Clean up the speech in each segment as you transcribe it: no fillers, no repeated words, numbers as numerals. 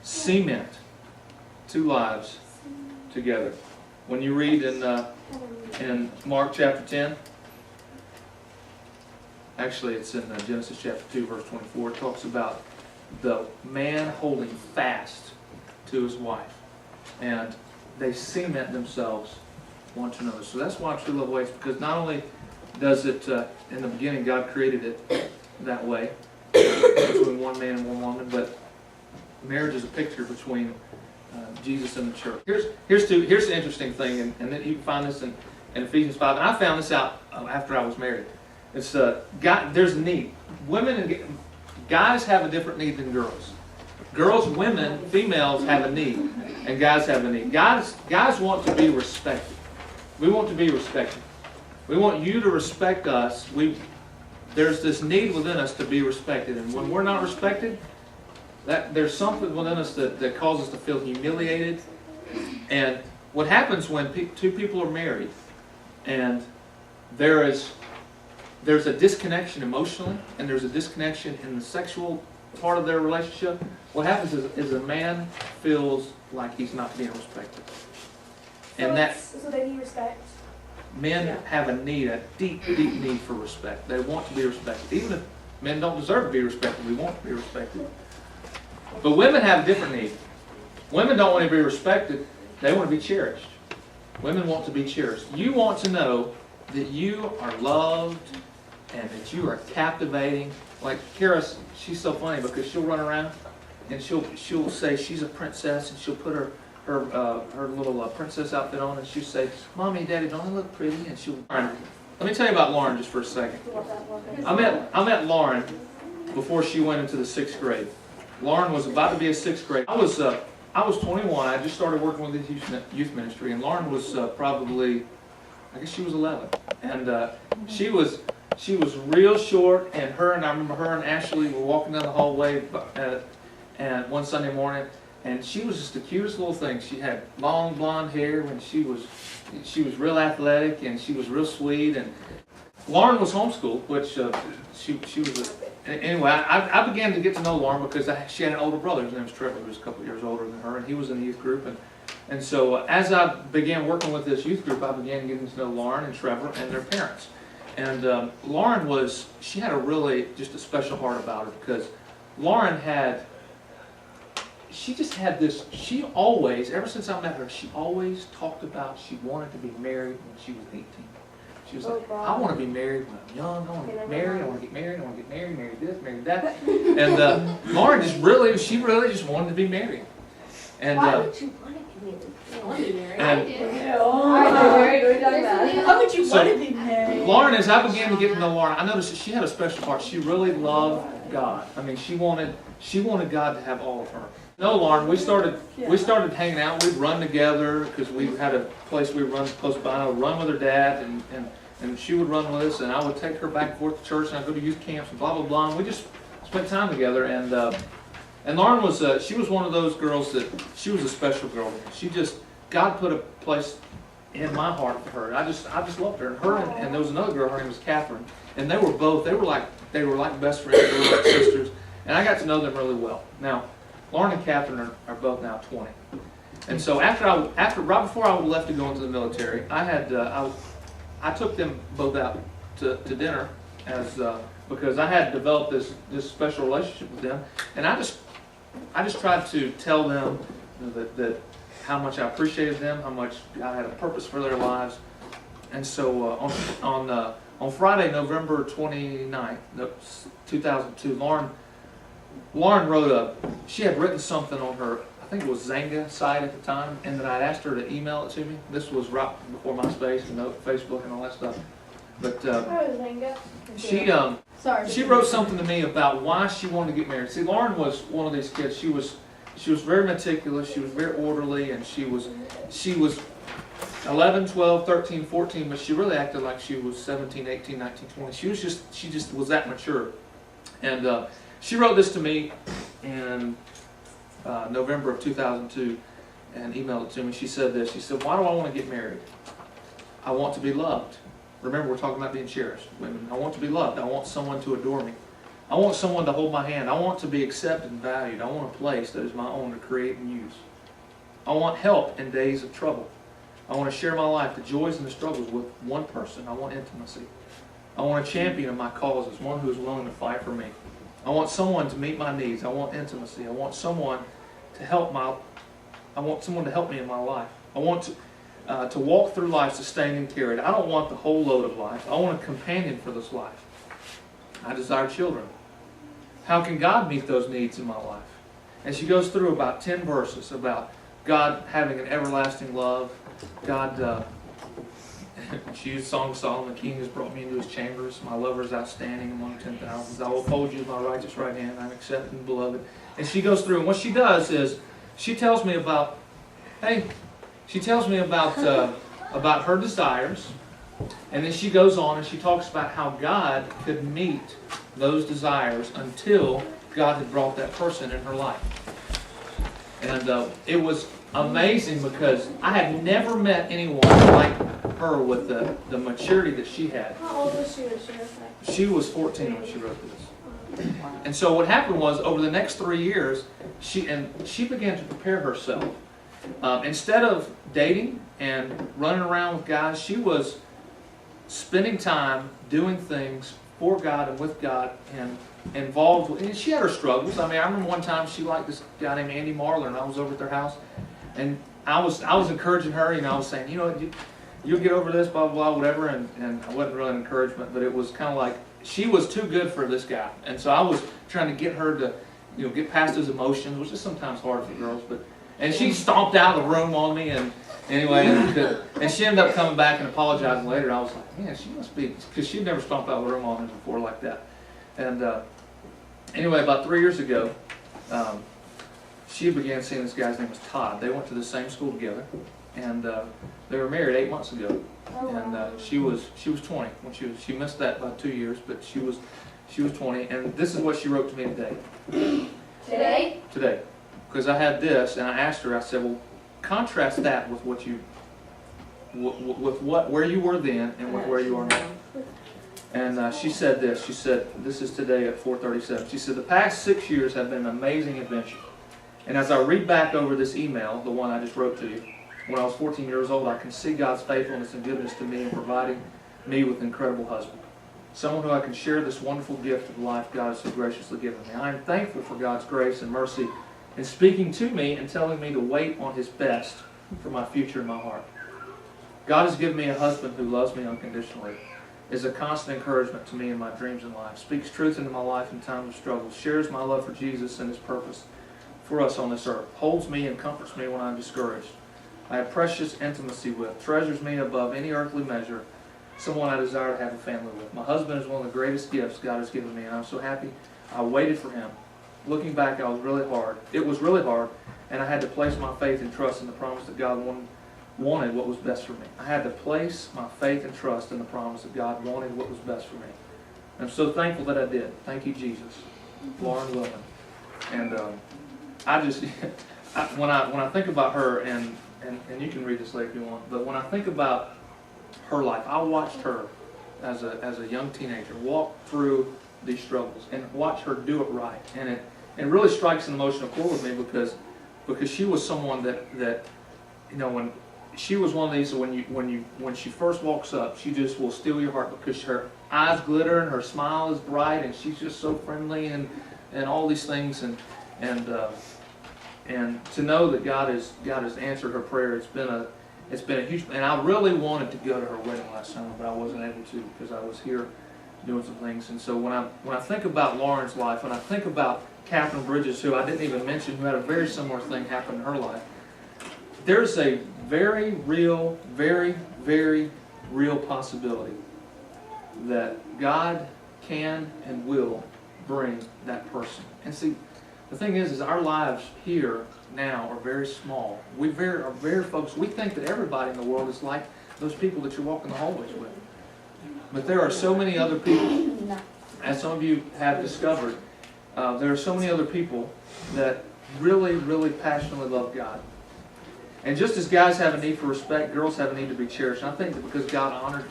cement two lives together. When you read in Mark chapter 10, actually it's in Genesis chapter 2 verse 24, it talks about the man holding fast to his wife, and they cement themselves one to another. So that's why true love waits, because not only does it, in the beginning God created it that way, between one man and one woman, but marriage is a picture between Jesus and the church. Here's the interesting thing, and then you can find this in Ephesians 5, and I found this out after I was married. It's there's a need. Women and guys have a different need than girls. Girls, women, females have a need, and guys have a need. Guys want to be respected. We want to be respected. We want you to respect us. There's this need within us to be respected, and when we're not respected, there's something within us that causes us to feel humiliated. And what happens when two people are married, and there's a disconnection emotionally, and there's a disconnection in the sexual part of their relationship, what happens is a man feels like he's not being respected. So they need respect. Men have a deep need for respect. They want to be respected. Even if men don't deserve to be respected, we want to be respected. But women have a different need. Women don't want to be respected. They want to be cherished. Women want to be cherished. You want to know that you are loved and that you are captivating. Like Kara, she's so funny because she'll run around and she'll say she's a princess, and she'll put her little princess outfit on, and she'll say, "Mommy, Daddy, don't I look pretty?" And she'll. Let me tell you about Lauren just for a second. I met Lauren before she went into the 6th grade. Lauren was about to be a 6th grade. I was 21. I just started working with the youth ministry, and Lauren was probably, I guess she was 11, and she was real short. And I remember her and Ashley were walking down the hallway, and one Sunday morning, and she was just the cutest little thing. She had long blonde hair, and she was real athletic, and she was real sweet. And Lauren was homeschooled, which she was. Anyway, I began to get to know Lauren because she had an older brother. His name was Trevor, who was a couple of years older than her, and he was in the youth group. And so as I began working with this youth group, I began getting to know Lauren and Trevor and their parents. And Lauren she had just a special heart about her, because Lauren she just had this, she always, ever since I met her, she always talked about she wanted to be married when she was 18. She was like, I want to be married when I'm young. I want to get married. I want to get married. I want to get married. Marry this, marry that. And Lauren she really just wanted to be married. And why would you want to be married? I did. Why would you want to be married? Lauren, as I began to get to know Lauren, I noticed that she had a special heart. She really loved God. I mean, she wanted God to have all of her. No, Lauren, we started hanging out. We'd run together because we had a place we run close by. I would run with her dad, and she would run with us, and I would take her back and forth to church, and I'd go to youth camps and blah blah blah. And we just spent time together. And Lauren was she was one of those girls that she was a special girl. God put a place in my heart for her. I just loved her. And there was another girl. Her name was Catherine, and they were like best friends. They were like sisters, and I got to know them really well. Now, Lauren and Catherine are both now 20. And so right before I left to go into the military, I took them both out to dinner because I had developed this special relationship with them, and I just tried to tell them that how much I appreciated them, how much I had a purpose for their lives. And so on Friday, November 29th, 2002, Lauren she had written something on her, I think it was Zanga site at the time, and then I'd asked her to email it to me. This was right before MySpace and Facebook and all that stuff. But she wrote something to me about why she wanted to get married. See, Lauren was one of these kids. She was very meticulous. She was very orderly, and she was 11, 12, 13, 14, but she really acted like she was 17, 18, 19, 20. She just was that mature. And she wrote this to me in November of 2002 and emailed it to me. She said this. She said, "Why do I want to get married? I want to be loved." Remember, we're talking about being cherished. Women, I want to be loved. I want someone to adore me. I want someone to hold my hand. I want to be accepted and valued. I want a place that is my own to create and use. I want help in days of trouble. I want to share my life, the joys and the struggles with one person. I want intimacy. I want a champion of my causes, one who is willing to fight for me. I want someone to meet my needs. I want intimacy. I want someone to help me in my life. I want to walk through life sustained and carried. I don't want the whole load of life. I want a companion for this life. I desire children. How can God meet those needs in my life? And she goes through about 10 verses about God having an everlasting love. God, she used Song of Solomon, the king has brought me into his chambers. My lover is outstanding among 10,000s. I will uphold you with my righteous right hand. I'm accepted and beloved. And she goes through, and what she does is, she tells me about about her desires, and then she goes on and she talks about how God could meet those desires until God had brought that person in her life. And it was amazing because I had never met anyone like her with the maturity that she had. How old was she when she wrote that? She was 14 when she wrote this. And so what happened was, over the next 3 years, she began to prepare herself. Instead of dating and running around with guys, she was spending time doing things for God and with God and involved with, and she had her struggles. I mean, I remember one time she liked this guy named Andy Marlar, and I was over at their house, and I was encouraging her, I was saying, you'll get over this, blah, blah, blah, whatever, and it wasn't really an encouragement, but it was kind of like, she was too good for this guy, and so I was trying to get her to, get past his emotions, which is sometimes hard for girls, and she stomped out of the room on me, and anyway, and she ended up coming back and apologizing later, and I was like, man, she must be, because she'd never stomped out of the room on me before like that. And anyway, about 3 years ago, she began seeing this guy's name was Todd. They went to the same school together, and they were married 8 months ago. And she was 20 when she missed that by 2 years, but she was 20. And this is what she wrote to me today. Today, because I had this, and I asked her. I said, well, contrast that with where you were then and with where you are now. And she said this. She said, this is today at 4:37. She said, the past 6 years have been an amazing adventure. And as I read back over this email, the one I just wrote to you, when I was 14 years old, I can see God's faithfulness and goodness to me in providing me with an incredible husband. Someone who I can share this wonderful gift of life God has so graciously given me. I am thankful for God's grace and mercy in speaking to me and telling me to wait on His best for my future in my heart. God has given me a husband who loves me unconditionally, is a constant encouragement to me in my dreams in life, speaks truth into my life in times of struggle, shares my love for Jesus and His purpose for us on this earth, holds me and comforts me when I'm discouraged. I have precious intimacy with, treasures me above any earthly measure, someone I desire to have a family with. My husband is one of the greatest gifts God has given me, and I'm so happy I waited for him. Looking back, it was really hard, and I had to place my faith and trust in the promise that God wanted what was best for me. I had to place my faith and trust in the promise that God wanted what was best for me. I'm so thankful that I did. Thank you, Jesus. Lauren Willman. And when I think about her, and you can read this later if you want, but when I think about her life, I watched her as a young teenager walk through these struggles and watch her do it right. And it really strikes an emotional chord with me because she was someone that when she was one of these, when she first walks up, she just will steal your heart because her eyes glitter and her smile is bright and she's just so friendly and all these things and to know that God has answered her prayer, it's been a huge. And I really wanted to go to her wedding last summer, but I wasn't able to because I was here doing some things. And so when I think about Lauren's life, when I think about Catherine Bridges, who I didn't even mention, who had a very similar thing happen in her life, there's a very real, very, very real possibility that God can and will bring that person. And see, the thing is our lives here now are very small. We are very focused. We think that everybody in the world is like those people that you're walking the hallways with. But there are so many other people, as some of you have discovered, there are so many other people that really, really passionately love God. And just as guys have a need for respect, girls have a need to be cherished. And I think that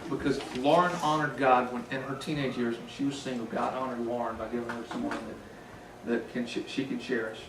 because Lauren honored God when in her teenage years when she was single, God honored Lauren by giving her someone that she can cherish.